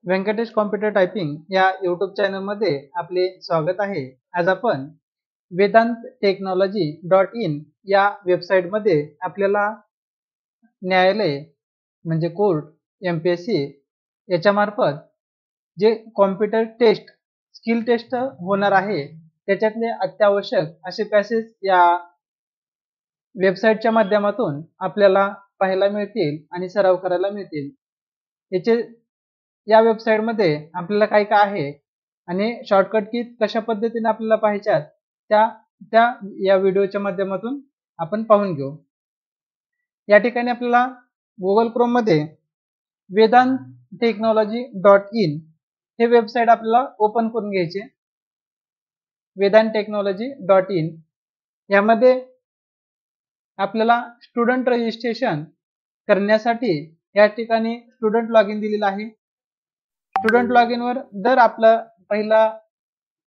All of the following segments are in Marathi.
व्यंकटेश कॉम्प्युटर टायपिंग या यूट्यूब चॅनलमध्ये आपले स्वागत आहे. आज आपण वेदांत टेक्नॉलॉजी .in या वेबसाईटमध्ये आपल्याला न्यायालय म्हणजे कोर्ट, MPSC याच्या मार्फत जे कॉम्प्युटर टेस्ट, स्किल टेस्ट होणार आहे त्याच्यातले अत्यावश्यक असे पॅसेज या वेबसाईटच्या माध्यमातून आपल्याला पाहायला मिळतील आणि सराव करायला मिळतील. याचे या वेबसाईटमध्ये आपल्याला काय काय आहे आणि शॉर्टकट की कशा पद्धतीने आपल्याला पाहायच्यात त्या त्या या व्हिडिओच्या माध्यमातून आपण पाहून घेऊ. या ठिकाणी आपल्याला Google Chrome मध्ये वेदांत टेक्नॉलॉजी .in हे वेबसाईट आपल्याला ओपन करून घ्यायचे. वेदांत टेक्नॉलॉजी .in यामध्ये आपल्याला स्टुडंट रजिस्ट्रेशन करण्यासाठी या ठिकाणी स्टुडंट लॉगिन दिलेला आहे. स्टुडंट लॉगिन वर जर आपला पहिला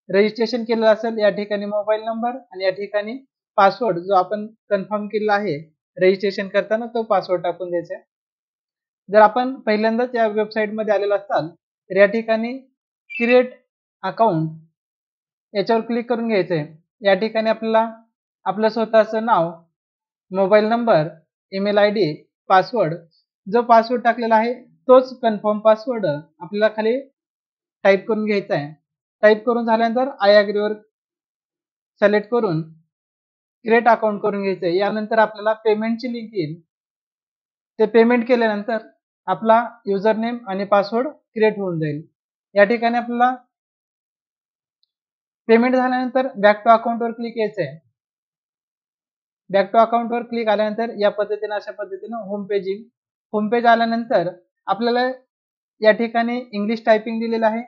रजिस्ट्रेशन केलेलं असेल या ठिकाणी मोबाईल नंबर आणि या ठिकाणी पासवर्ड जो आपण कन्फर्म केलेला आहे रजिस्ट्रेशन करताना तो पासवर्ड टाकून द्यायचा. जर आपण पहिल्यांदाच या वेबसाईट मध्ये आलेलो असाल तर या ठिकाणी क्रिएट अकाउंट याच्यावर क्लिक करून घ्यायचंय. या ठिकाणी आपल्याला आपलं स्वतःचं नाव, mobile number, email ID, password जो पासवर्ड टाकलेला आहे तोच कन्फर्म पासवर्ड आपल्याला खाली टाईप करून घ्यायचा आहे. टाईप करून झाल्यानंतर आय अग्री वर सिलेक्ट करून क्रिएट अकाउंट करून घ्यायचं आहे. यानंतर आपल्याला पेमेंटची लिंक येईल. ते पेमेंट केल्यानंतर आपला युजर नेम आणि पासवर्ड क्रिएट होऊन जाईल. या ठिकाणी आपल्याला पेमेंट झाल्यानंतर बॅक टू अकाउंट वर क्लिक यायचं आहे. बॅक टू अकाउंट वर क्लिक आल्यानंतर या पद्धतीने अशा पद्धतीने होम पेज येईल. होम पेज आल्यानंतर आपल्याला या ठिकाणी इंग्लिश टायपिंग दिलेलं आहे.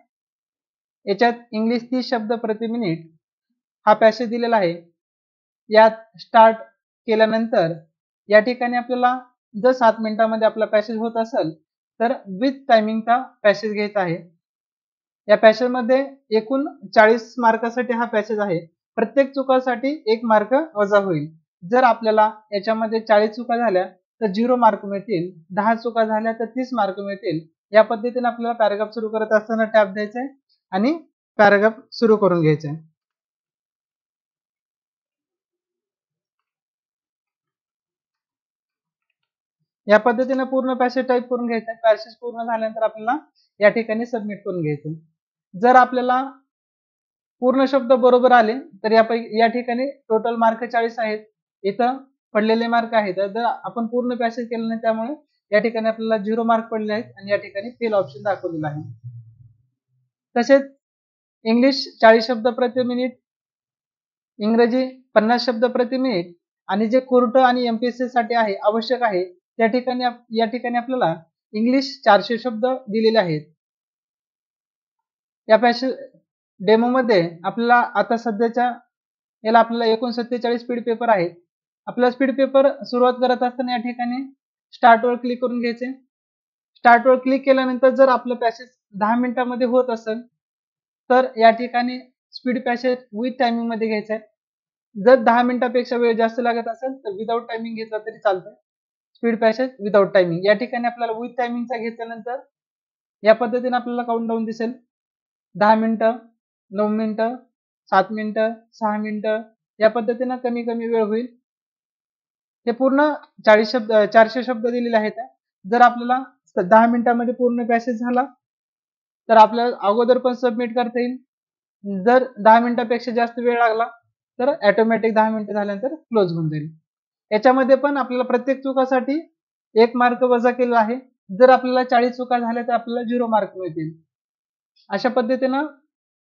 याच्यात इंग्लिश 30 शब्द प्रति मिनिट हा पॅसेज दिलेला आहे. यात स्टार्ट केल्यानंतर या ठिकाणी आपल्याला जर 7 मिनिटांमध्ये आपला पॅसेज होत असेल तर विथ टायमिंगचा पॅसेज घ्यायचा आहे. या पॅसेज मध्ये एकूण 40 मार्कासाठी हा पॅसेज आहे. प्रत्येक चुकासाठी 1 मार्क वजा होईल. जर आपल्याला याच्यामध्ये 40 चुका झाल्या तर 0 मार्क मिळतील, 10 चुका झाल्या तर 30 मार्क मिळतील. या पद्धतीने आपल्याला पॅराग्राफ सुरू करत असताना टॅब द्यायचा आहे आणि पॅराग्राफ सुरू करून घ्यायचा आहे. या पद्धतीने पूर्ण पॅसेज टाईप करून घ्यायचा आहे. पॅसेज पूर्ण झाल्यानंतर आपल्याला या ठिकाणी सबमिट करून घ्यायचं. जर आपल्याला पूर्ण शब्द बरोबर आले तर या ठिकाणी टोटल मार्क 40 आहेत. इथं पडलेले मार्क आहेत. जर आपण पूर्ण पॅसेज केलं नाही त्यामुळे या ठिकाणी आपल्याला 0 मार्क पडले आहेत आणि या ठिकाणी फेल ऑप्शन दाखवलेला आहे. तसेच इंग्लिश 40 शब्द प्रति मिनिट, इंग्रजी 50 शब्द प्रति मिनिट आणि जे कोर्ट आणि MPSC साठी आहे आवश्यक आहे त्या ठिकाणी या ठिकाणी आपल्याला इंग्लिश 400 शब्द दिलेले आहेत. या पॅसेज डेमो मध्ये आपल्याला आता सध्याच्या याला आपल्याला एकूण 47 स्पीड पेपर आहेत. आपला स्पीड पेपर सुरुवात करत असताना या ठिकाणी स्टार्ट वर क्लिक करून घ्यायचे. स्टार्ट वर क्लिक केल्यानंतर जर आपलं पॅसेज 10 मिनिटांमध्ये होत असेल तर या ठिकाणी स्पीड पॅसेज विथ टायमिंग मध्ये घ्यायचा आहे. जर 10 मिनिटापेक्षा वेळ जास्त लागत असेल तर विदाउट टायमिंग घेतला तरी चालतं. Speed passage without timing. या ठिकाणी आपल्याला विथ टायमिंगचा घेतल्यानंतर या पद्धतीने आपल्याला काउंटडाऊन दिसेल. 10 मिनिटं, 9 मिनिटं, 7 मिनिटं, 6 मिनिटं या पद्धतीने कमी कमी वेळ होईल. हे पूर्ण 400 शब्द दिलेले आहेत. जर आपल्याला 10 मिनिटांमध्ये पूर्ण पॅसेज झाला तर आपल्याला अगोदर पण सबमिट करता येईल. जर 10 मिनिटापेक्षा जास्त वेळ लागला तर ऑटोमॅटिक 10 मिनिटं झाल्यानंतर क्लोज होऊन जाईल. याच्यामध्ये पण आपल्याला प्रत्येक चुकासाठी 1 मार्क वजा केला आहे. जर आपल्याला 40 चुका झाल्या तर आपल्याला 0 मार्क मिळतील. अशा पद्धतीने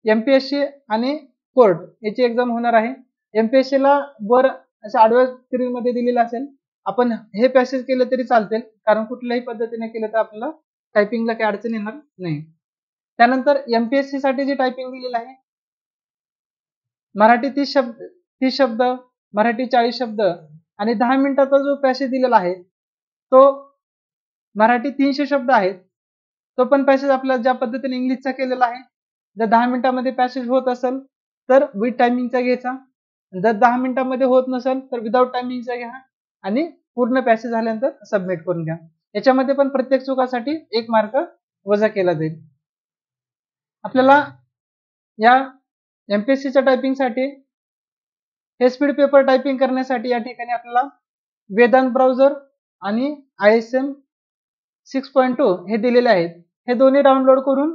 MPSC आणि कोर्ट याची एक्झाम होणार आहे. MPSC ला वर असं आडव्या स्क्रीनमध्ये दिलेलं असेल. आपण हे पॅसेज केलं तरी चालतील कारण कुठल्याही पद्धतीने केलं तर आपल्याला टायपिंगला काही अडचण येणार नाही. त्यानंतर MPSC साठी जे टायपिंग दिलेलं आहे मराठी 30 शब्द, मराठी 40 शब्द आणि 10 मिनिटाचा जो पॅसेज दिलेला आहे तो मराठी 300 शब्द आहेत. तो पण पॅसेज आपल्याला ज्या पद्धतीने इंग्लिशचा केलेला आहे. जर 10 मिनिटांमध्ये पॅसेज होत असेल तर विथ टायमिंगचा घ्यायचा. जर 10 मिनिटांमध्ये होत नसेल तर विदाउट टायमिंगचा घ्या आणि पूर्ण पॅसेज झाल्यानंतर सबमिट करून घ्या. याच्यामध्ये पण प्रत्येक चुकासाठी 1 मार्क वजा केला जाईल. आपल्याला या एमपीएससीच्या टायपिंगसाठी हे स्पीड पेपर टायपिंग करण्यासाठी या ठिकाणी आपल्याला वेदांत ब्राउझर आणि ISM 6.2 हे दिलेले आहेत. हे दोन्ही डाउनलोड करून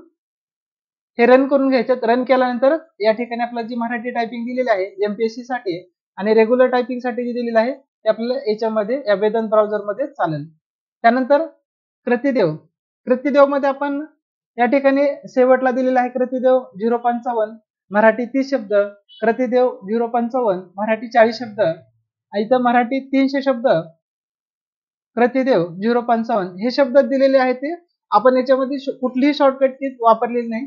हे रन करून घ्यायचे. रन केल्यानंतर या ठिकाणी आपल्याला जी मराठी टायपिंग दिलेली आहे एमपीएससी साठी आणि रेग्युलर टायपिंग साठी जी दिलेली आहे ते आपल्याला याच्यामध्ये या वेदांत ब्राउझर मध्ये चालेल. त्यानंतर कृतिदेव मध्ये आपण या ठिकाणी शेवटला दिलेला आहे कृतिदेव 055 मराठी 30 शब्द, कृतिदेव 055 मराठी 40 शब्द, इथं मराठी 300 शब्द, कृतिदेव 055 हे शब्द दिलेले आहेत. ते आपण याच्यामध्ये कुठलीही शॉर्टकट कीज वापरलेली नाही.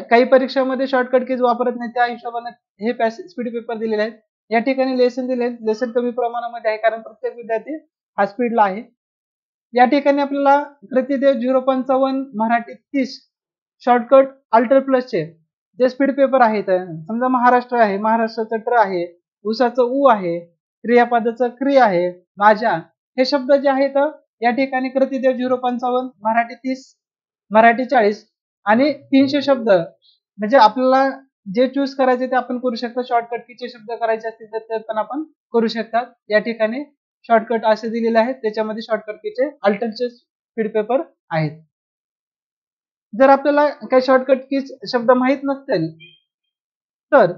काही परीक्षांमध्ये शॉर्टकट कीज वापरत नाही, त्या हिशोबाने हे स्पीड पेपर दिलेले आहेत. या ठिकाणी लेसन दिले, लेसन कमी प्रमाणामध्ये आहे कारण प्रत्येक विद्यार्थी हा स्पीडला आहे. या ठिकाणी आपल्याला कृतिदेव 055 मराठी 30 शॉर्टकट अल्टर प्लसचे जे स्पीड पेपर आहेत, समजा महाराष्ट्र आहे, महाराष्ट्राचं ट्र आहे, उसाचं ऊ आहे, क्रियापदाचं क्री आहे, माझ्या, हे शब्द जे आहेत या ठिकाणी कृतिदेव 055 मराठी 30 मराठी 40 आणि 300 शब्द म्हणजे आपल्याला जे चूज करायचे ते आपण करू शकतो. शॉर्टकट कीचे शब्द करायचे असतील तर ते पण आपण करू शकतात. या ठिकाणी शॉर्टकट असे दिलेले आहेत, त्याच्यामध्ये शॉर्टकट कीचे अल्टरचे स्पीड पेपर आहेत. जर आपल्याला काही शॉर्टकट कीज शब्द माहित नसतील तर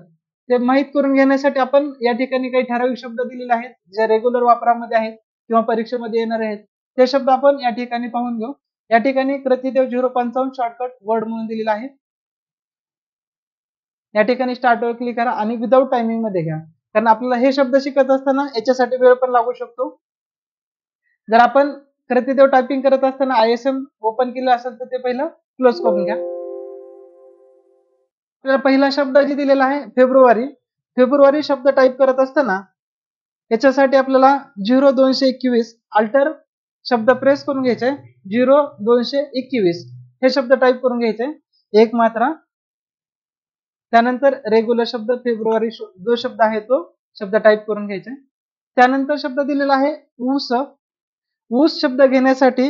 ते माहित करून घेण्यासाठी आपण या ठिकाणी काही ठराविक शब्द दिलेले आहेत जे रेग्युलर वापरामध्ये आहेत किंवा परीक्षेमध्ये येणार आहेत, ते शब्द आपण या ठिकाणी पाहून घेऊ. या ठिकाणी कृतिदेव 055 शॉर्टकट वर्ड म्हणून दिलेला आहे. या ठिकाणी स्टार्ट वर क्लिक करा आणि विदाउट टायमिंग मध्ये घ्या, कारण आपल्याला हे शब्द शिकत असताना याच्यासाठी वेळ पण लागू शकतो. जर आपण कृतिदेव टायपिंग करत असताना ISM ओपन केलं असेल तर ते पहिलं क्लोज करून घ्या. आपल्याला पहिला शब्द जे दिलेला आहे फेब्रुवारी शब्द टाइप करत असताना याच्यासाठी आपल्याला 0221 अल्टर शब्द प्रेस करून घ्यायचे. 0221 हे शब्द टाइप करून घ्यायचे, एक मात्रा. त्यानंतर रेग्युलर शब्द फेब्रुवारी जो शब्द आहे तो शब्द टाइप करून घ्यायचा. त्यानंतर शब्द दिलेला आहे ऊस शब्द घेण्यासाठी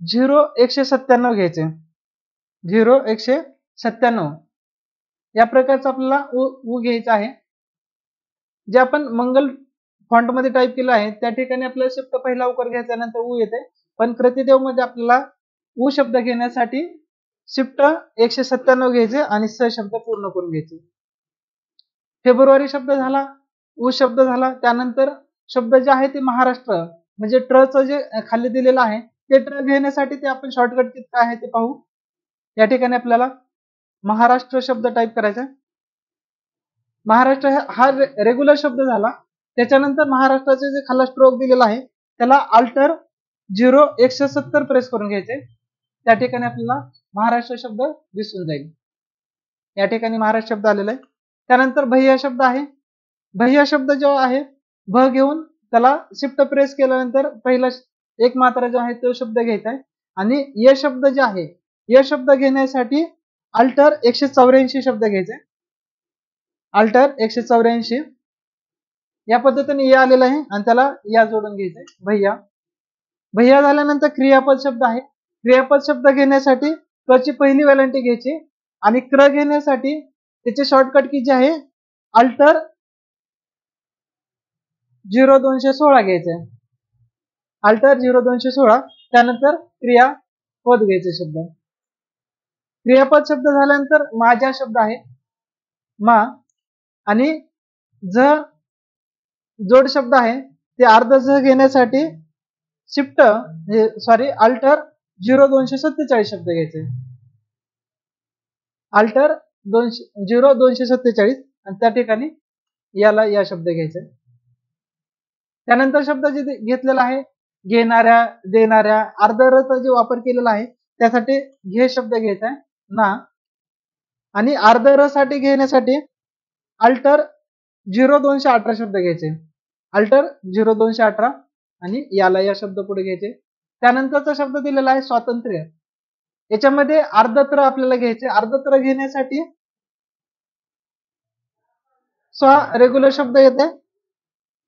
0197 घ्यायचे. 0197 या प्रकारचा आपल्याला ऊ घ्यायचा आहे. जे आपण मंगल फॉन्ट मध्ये टाइप केलं आहे त्या ठिकाणी आपल्याला शिफ्ट पहिला उकर घ्यायचा, नंतर ऊ येते. पण कृतिदेव मध्ये आपल्याला ऊ शब्द घेण्यासाठी शिफ्ट 197 घ्यायचे आणि स शब्द पूर्ण करून घ्यायचे. फेब्रुवारी शब्द झाला, ऊ शब्द झाला. त्यानंतर शब्द जे आहे ते महाराष्ट्र म्हणजे ट्रचं जे खाली दिलेलं आहे ते ट्र घेण्यासाठी ते आपण शॉर्टकट काय आहे ते पाहू. या ठिकाणी आपल्याला महाराष्ट्र शब्द टाइप करायचा. महाराष्ट्र हा रेग्युलर शब्द झाला. त्याच्यानंतर महाराष्ट्राचे जे खाली स्ट्रोक दिलेला आहे त्याला अल्टर 0170 प्रेस करून घ्यायचे. त्या ठिकाणी आपल्याला महाराष्ट्र शब्द दिसून जाईल. या ठिकाणी महाराष्ट्र शब्द आलेला आहे. त्यानंतर भैया शब्द आहे. भैया शब्द जो आहे भ घेऊन त्याला शिफ्ट प्रेस केल्यानंतर पहिला एक मात्रा जो आहे तो शब्द घ्यायचा आहे आणि य शब्द जे आहे य शब्द घेण्यासाठी अल्टर 184 शब्द घ्यायचे. अल्टर 184 या पद्धतीने या आलेला आहे आणि त्याला या जोडून घ्यायचंय भैया झाल्यानंतर क्रियापद शब्द आहे. क्रियापद शब्द घेण्यासाठी त्याची पहिली व्हॅलेंटी घ्यायची आणि क्र घेण्यासाठी त्याचे शॉर्टकट की जे आहे अल्टर 0216 घ्यायचे. अल्टर 0216 त्यानंतर क्रियापद घ्यायचे शब्द. क्रियापद शब्द झाल्यानंतर माझ्या शब्द आहे मा आणि ज जोड शब्द आहे ते अर्ध ज घेण्यासाठी शिफ्ट अल्टर 0247 शब्द घ्यायचे. अल्टर 0247 आणि त्या ठिकाणी याला या शब्द घ्यायचे. त्यानंतर शब्द जे घेतलेला आहे घेणाऱ्या देणाऱ्या अर्ध रचा जे वापर केलेला आहे त्यासाठी घे शब्द घ्यायचा ना आणि अर्ध र साठी घेण्यासाठी अल्टर 0218 शब्द घ्यायचे. अल्टर 0218 आणि याला या शब्द पुढे घ्यायचे. त्यानंतरचा शब्द दिलेला आहे स्वातंत्र्य. याच्यामध्ये अर्धत्र आपल्याला घ्यायचे. अर्धत्र घेण्यासाठी स्व रेग्युलर शब्द येते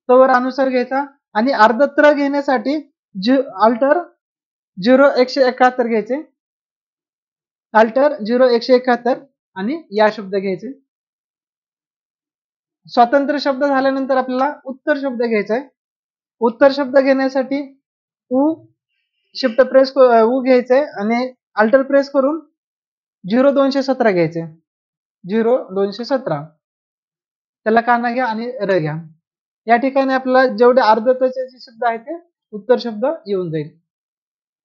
तोवर अनुसार घ्यायचा आणि अर्धत्र घेण्यासाठी अल्टर 0171 घ्यायचे. अल्टर 0 171 आणि या शब्द घ्यायचे. स्वातंत्र्य शब्द झाल्यानंतर आपल्याला उत्तर शब्द घ्यायचा आहे. उत्तर शब्द घेण्यासाठी उ शिफ्ट प्रेस उ घ्यायचंय आणि अल्टर प्रेस करून 0217 घ्यायचे. 0217 त्याला काना घ्या आणि र घ्या. या ठिकाणी आपल्याला जेवढे अर्धतचे जे शब्द आहेत ते उत्तर शब्द येऊन जाईल.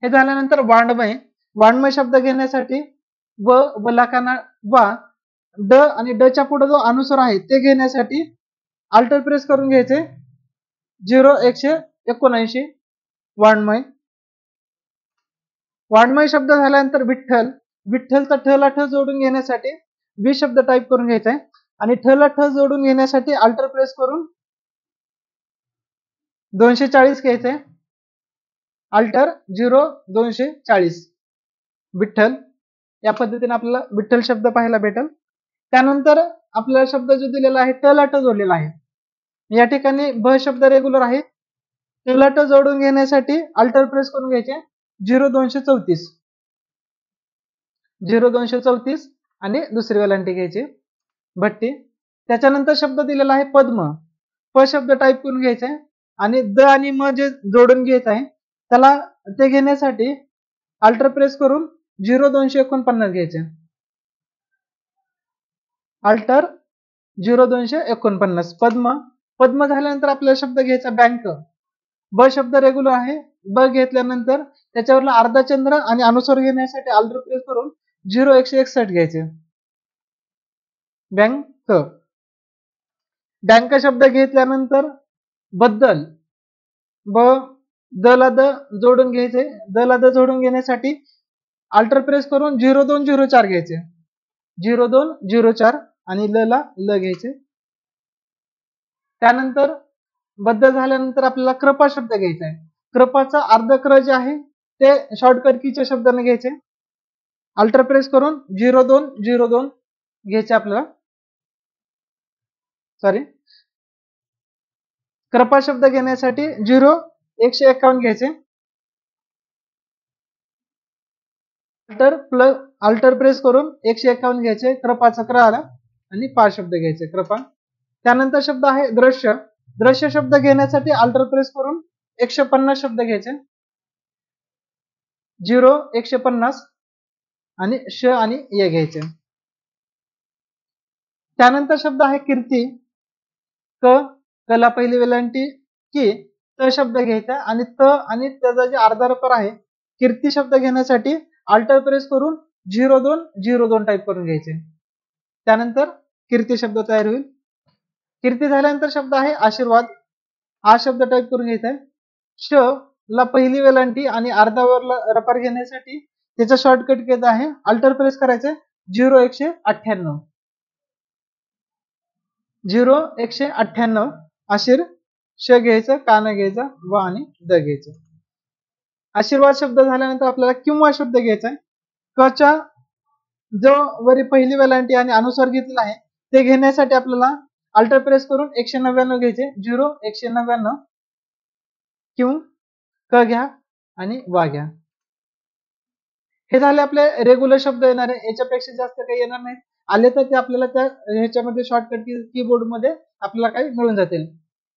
हे झाल्यानंतर वाङ्मय. वाङ्मय शब्द घेण्यासाठी व लाकाना वा ड आणि ड च्या पुढे जो अनुस्वार आहे ते घेण्यासाठी अल्टर प्रेस करून घ्यायचे. 0179 वाङ्मय. वाङ्मय शब्द झाल्यानंतर विठ्ठल. विठ्ठलचा ठ ला ठ जोडून घेण्यासाठी वि शब्द टाईप करून घ्यायचा आहे आणि ठ ला ठ जोडून घेण्यासाठी अल्टर प्रेस करून 240 घ्यायचंय. अल्टर 0240 विठ्ठल. या पद्धतीने आपल्याला विठ्ठल शब्द पाहायला भेटेल. त्यानंतर आपल्याला शब्द जो दिलेला आहे ट ला ट जोडलेला आहे. या ठिकाणी भ शब्द रेग्युलर आहे. ट ला ट जोडून घेण्यासाठी अल्टर प्रेस करून घ्यायचे 0234 0234 आणि दुसरी वेलांटी घ्यायची भट्टी. त्याच्यानंतर शब्द दिलेला आहे पद्म. प शब्द टाईप करून घ्यायचा आणि द आणि म जे जोडून घ्यायचं आहे त्याला ते घेण्यासाठी अल्टर प्रेस करून 0249 घ्यायचे. अल्टर 0249 पद्म. पद्म झाल्यानंतर आपल्याला शब्द घ्यायचा बँक. ब शब्द रेग्युलर आहे. ब घेतल्यानंतर त्याच्यावरला अर्धा चंद्र आणि अनुस्वार घेण्यासाठी अल्टर प्रेस करून 0161 घ्यायचे. बँक. बँक शब्द घेतल्यानंतर बद्दल. ब द ला द जोडून घ्यायचे. द ला द जोडून घेण्यासाठी अल्टर प्रेस करून 0204 घ्यायचे. 0204 आणि ल ला ल घ्यायचे. त्यानंतर बद्दल झाल्यानंतर आपल्याला कृपा शब्द घ्यायचा आहे. कृपाचा अर्ध क्र जे आहे ते शॉर्टकट कीच्या शब्दाने घ्यायचे. अल्टर प्रेस करून 0202 घ्यायचे आपल्याला. सॉरी, कृपा शब्द घेण्यासाठी 0151 घ्यायचे. अल्टर प्रेस करून 151 घ्यायचे. कृपाचा क्र आला आणि पा शब्द घ्यायचे कृपा. त्यानंतर शब्द आहे दृश्य. दृश्य शब्द घेण्यासाठी अल्टर प्रेस करून 150 शब्द घ्यायचे. 0150 आणि श आणि य घ्यायचे. त्यानंतर शब्द आहे कीर्ती. कला पहिली वेलांटी की त शब्द घ्यायचा आणि त आणि त्याचा जे अर्धा रपर आहे कीर्ती शब्द घेण्यासाठी अल्टर प्रेस करून 0202 टाईप करून घ्यायचे. त्यानंतर कीर्ती शब्द तयार होईल. कीर्ती झाल्यानंतर शब्द आहे आशीर्वाद. हा शब्द टाईप करून घ्यायचा आहे. श ला पहिली वेलांटी आणि अर्धावरला रपर घेण्यासाठी त्याचा शॉर्टकट केला आहे. अल्टर प्रेस करायचे 0198 0198 आशीर. श घ्यायचं, कान घ्यायचा, व आणि द घ्यायचं. आशीर्वाद शब्द झाल्यानंतर आपल्याला किंवा शब्द घ्यायचा आहे. क च्या जो वरी पहिली वेलांटी आणि अनुस्वार घेतलेला आहे ते घेण्यासाठी आपल्याला अल्टर प्रेस करून 199 घ्यायचे. 0199 किंवा क घ्या आणि वा घ्या. हे झाले आपले रेग्युलर शब्द येणार आहे. याच्यापेक्षा जास्त काही येणार नाही. आले तर ते आपल्याला त्या ह्याच्यामध्ये शॉर्टकट कीबोर्ड मध्ये आपल्याला काही मिळून जातील.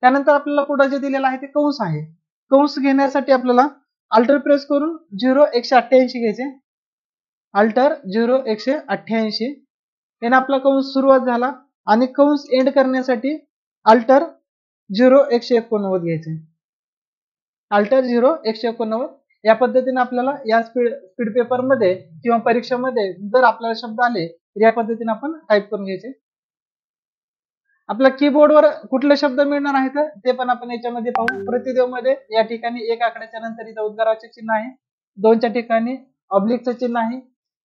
त्यानंतर आपल्याला पुढे जे दिलेलं आहे ते कंस आहे. कंस घेण्यासाठी आपल्याला अल्टर प्रेस करून 0188 घ्यायचे. अल्टर 0188 याने आपला कंस सुरुवात झाला आणि कंस एंड करण्यासाठी अल्टर 0189 घ्यायचे. अल्टर 0189 या पद्धतीने आपल्याला या स्पीड पेपर मध्ये किंवा परीक्षेमध्ये जर आपल्याला शब्द आले तर या पद्धतीने आपण टाईप करून घ्यायचे. आपल्या कीबोर्डवर कुठले शब्द मिळणार आहेत ते पण आपण याच्यामध्ये पाहू. प्रतिदेव मध्ये या ठिकाणी एक आकड्याच्या नंतर इथं उद्गाराचे चिन्ह आहे. 2च्या ठिकाणी ऑब्लिकचं चिन्ह आहे.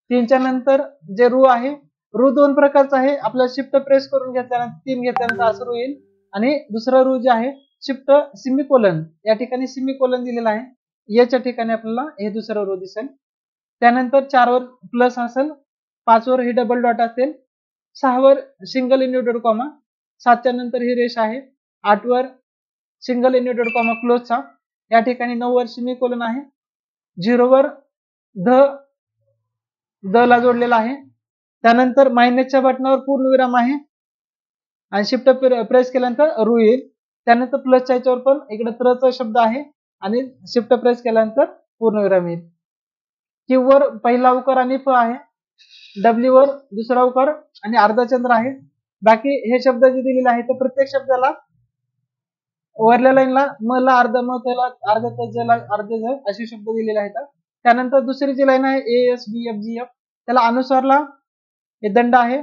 3च्या नंतर जे रू आहे, रू 2 प्रकारचा आहे. आपल्याला शिफ्ट प्रेस करून घेतल्यानंतर 3 घेतल्यानंतर असं रू येईल आणि दुसरा रू जे आहे शिफ्ट सेमीकोलन, या ठिकाणी सेमीकोलन दिलेला आहे. याच्या ठिकाणी आपल्याला हे दुसरं रो दिसेल. त्यानंतर 4 वर प्लस असेल, 5 वर ही डबल डॉट असेल, 6 वर सिंगल इन्व्हर्टेड कॉमा, 7च्या नंतर ही रेष आहे, 8 वर सिंगल इन्व्हर्टेड कॉमा क्लोजचा, या ठिकाणी 9 वर सेमीकोलन आहे, 0 वर ध द ला जोडलेला आहे. त्यानंतर मायनसच्या बटनावर पूर्णविराम आहे आणि शिफ्ट प्रेस केल्यानंतर रू येईल. त्यानंतर प्लसच्या याच्यावर पण इकडे त्रचा शब्द आहे आणि शिफ्ट प्रेस केल्यानंतर पूर्णविराम येईल. क्यू वर पहिला उकार आणि फ आहे. डब्ल्यू वर दुसरा उकार आणि अर्धचंद्र आहे. बाकी हे शब्द जे दिलेले आहेत ते प्रत्येक शब्दाला वरल्या लाईनला म ला अर्ध, म ला अर्ध, त ज ला अर्ध ज असे शब्द दिलेले आहेत. त्यानंतर दुसरी जी लाईन आहे A S B F G F, त्याला अनुस्वारला हे दंड आहे.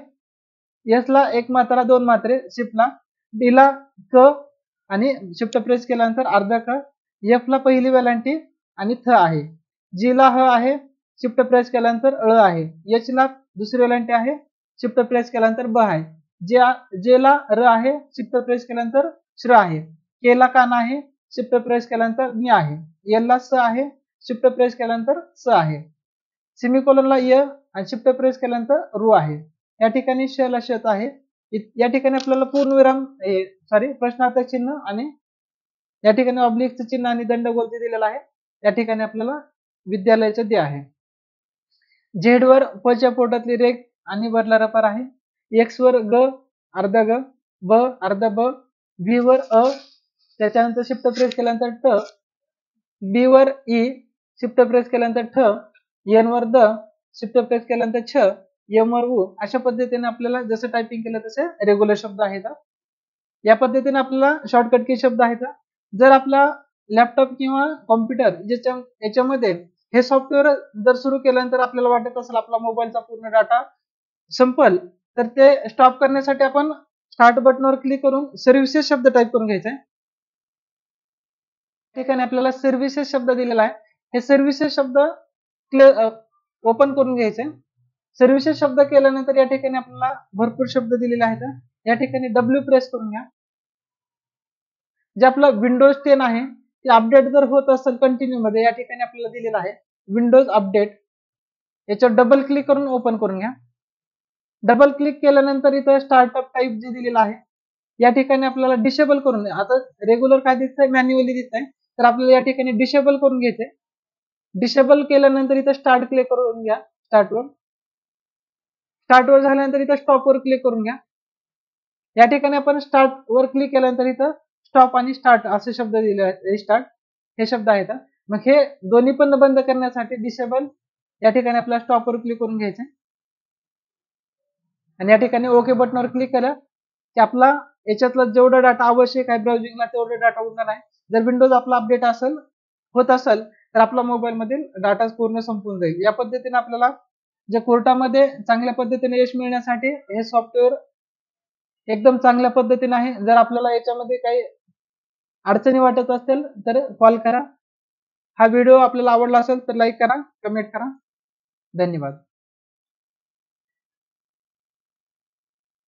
एस ला एक मात्रा दोन मात्रे शिफ्टला, डी ला क आणि शिफ्ट प्रेस केल्यानंतर अर्धा क, एफ ला पहिली वेलांटी आणि थ आहे. जी ला ह आहे, शिफ्ट प्रेस केल्यानंतर ळ आहे. एच ला दुसरी वेलांटी आहे, शिफ्ट प्रेस केल्यानंतर ब आहे. जे ला र आहे, शिफ्ट प्रेस केल्यानंतर श्र आहे. के ला कान आहे, शिफ्ट प्रेस केल्यानंतर मी आहे. एल ला स आहे, शिफ्ट प्रेस केल्यानंतर स आहे. सेमीकोलनला य आणि शिफ्ट प्रेस केल्यानंतर रू आहे. या ठिकाणी श ला शत आहे. या ठिकाणी आपल्याला पूर्णविराम प्रश्नार्थक चिन्ह आणि या ठिकाणी ऑब्लिकचं चिन्ह आणि दंडगोल जे दिलेलं आहे या ठिकाणी आपल्याला विद्यालयाचं दे आहे. झेड वर प च्या पोटातली रेग आणि वरला रपर आहे. एक्स वर ग अर्धा ग, ब अर्धा ब, व्ही वर अ, त्याच्यानंतर शिफ्ट प्रेस केल्यानंतर ट, बी वर ई, शिफ्ट प्रेस केल्यानंतर ठ, N were the, shift press केल्यानंतर छ, एम वर उ. अशा पद्धतीने आपल्याला जसं टायपिंग केलं तसे रेग्युलर शब्द आहेत. या पद्धतीने आपल्याला शॉर्टकट की शब्द आहेत. जर आपला लॅपटॉप किंवा कॉम्प्युटर याच्यामध्ये हे सॉफ्टवेअर जर सुरू केल्यानंतर आपल्याला वाटत असेल आपला मोबाईलचा पूर्ण डाटा संपल, तर ते स्टॉप करण्यासाठी आपण स्टार्ट बटनवर क्लिक करून सर्व्हिसेस शब्द टाईप करून घ्यायचा आहे. ठिकाणी आपल्याला सर्व्हिसेस शब्द दिलेला आहे. हे सर्व्हिसेस शब्द ओपन करून घ्यायचे. सर्व्हिसेस शब्द केल्यानंतर या ठिकाणी आपल्याला भरपूर शब्द दिलेले आहेत. या ठिकाणी डब्ल्यू प्रेस करून घ्या. जे आपलं विंडोज 10 आहे ते अपडेट जर होत असेल कंटिन्यू मध्ये, या ठिकाणी आपल्याला दिलेलं आहे विंडोज अपडेट. याच्यावर डबल क्लिक करून ओपन करून घ्या. डबल क्लिक केल्यानंतर इथं स्टार्टअप टाईप जे दिलेलं आहे या ठिकाणी आपल्याला डिसेबल करून द्या. आता रेग्युलर काय दिसतंय, मॅन्युअली दिसतंय, तर आपल्याला या ठिकाणी डिसेबल करून घ्यायचंय. डिसेबल केल्यानंतर इथं स्टार्ट क्लिक करून घ्या. स्टार्टवर झाल्यानंतर इथं स्टॉपवर क्लिक करून घ्या. या ठिकाणी आपण स्टार्ट वर क्लिक केल्यानंतर इथं स्टॉप आणि स्टार्ट असे शब्द दिले आहेत. रिस्टार्ट हे शब्द आहेत. मग हे दोन्ही पण बंद करण्यासाठी डिसेबल या ठिकाणी आपल्याला स्टॉपवर क्लिक करून घ्यायचं आणि या ठिकाणी ओके बटनवर क्लिक केलं की आपला याच्यातला जेवढा डाटा आवश्यक आहे ब्राउझिंगला तेवढा डाटा उरणार आहे. जर विंडोज आपला अपडेट होत असेल तर आपला मोबाईल मधील डाटा पूर्ण संपून जाईल. या पद्धतीने आपल्याला जे कोर्टामध्ये चांगल्या पद्धतीने यश मिळण्यासाठी हे सॉफ्टवेअर एकदम चांगल्या पद्धतीने आहे. जर आपल्याला याच्यामध्ये काही अडचणी वाटत असतील तर कॉल करा. हा व्हिडिओ आपल्याला आवडला असेल तर लाईक करा, कमेंट करा. धन्यवाद.